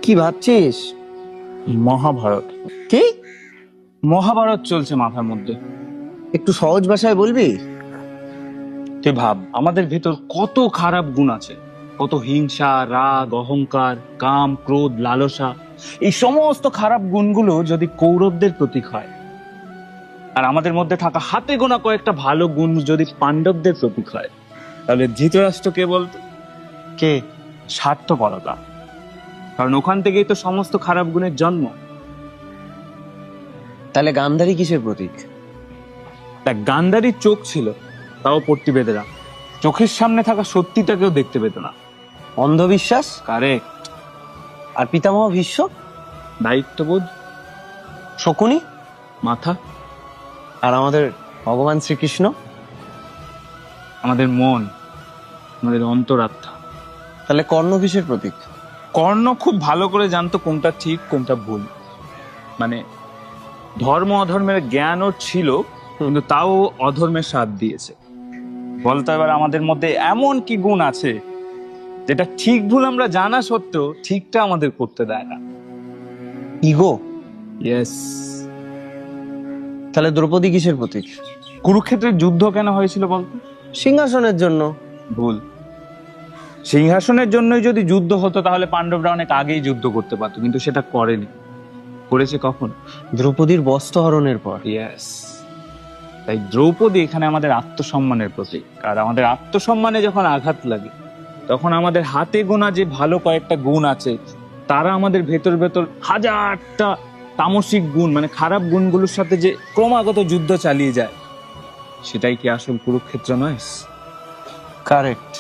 কি ভাবছিস? মহাভারত। কি? মহাভারত চলছে মাথার মধ্যে। একটু সহজ ভাষায় বলবি? তুই ভাব, আমাদের ভেতর কত খারাপ গুণ আছে, কত হিংসা, রাগ, অহংকার, কাম, ক্রোধ, লালসা। এই সমস্ত খারাপ গুণগুলো যদি কৌরবদের প্রতীক হয়, আর আমাদের মধ্যে থাকা হাতে গোনা কয়েকটা ভালো গুণ যদি পাণ্ডবদের প্রতীক হয়, তাহলে ধৃতরাষ্ট্র কে বলতো? কে? স্বার্থপরতা। কারণ ওখান থেকেই তো সমস্ত খারাপ গুণের জন্ম। তাহলে গান্ধারী কিসের প্রতীক? দেখ, গান্ধারীর চোখ ছিল, তাও পট্টি বেঁধে রাখ। চোখের সামনে থাকা সত্যিটাকেও দেখতে পেত না। অন্ধবিশ্বাস। কারেক্ট। আর পিতামহ ভীষ্ম? দায়িত্ববোধ। শকুনি? মাথা। আর আমাদের ভগবান শ্রীকৃষ্ণ? আমাদের মন, আমাদের অন্তরাত্মা। তাহলে কর্ণ কিসের প্রতীক? কর্ণ খুব ভালো করে জানতো কোনটা ঠিক কোনটা ভুল। মানে ধর্ম অধর্মের জ্ঞান ওর ছিল, কিন্তু তাও অধর্মের সাথ দিয়েছে। বলতো এবার আমাদের মধ্যে এমন কি গুণ আছে যেটা ঠিক ভুল আমরা জানা সত্ত্বেও ঠিকটা আমাদের করতে দেয় না? ইগো। ইয়েস। তাহলে দ্রৌপদী কিসের প্রতীক? কুরুক্ষেত্রের যুদ্ধ কেন হয়েছিল বলতো? সিংহাসনের জন্য। ভুল। সিংহাসনের জন্যই যদি যুদ্ধ হতো তাহলে পাণ্ডবরা অনেক আগেই যুদ্ধ করতে পারতো, কিন্তু সেটা করেনি। করেছে কখন? দ্রৌপদীর বস্ত্রহরণের পর। ইয়েস। তাই দ্রৌপদী এখানে আমাদের আত্মসম্মানের প্রতীক। আর আমাদের আত্মসম্মানে যখন আঘাত লাগে, তখন আমাদের হাতে গোনা যে ভালো কয়েকটা গুণ আছে, তারা আমাদের ভেতর ভেতর হাজারটা তামসিক গুণ, মানে খারাপ গুণগুলোর সাথে যে ক্রমাগত যুদ্ধ চালিয়ে যায়, সেটাই কি আসল কুরুক্ষেত্র নয়? কারেক্ট।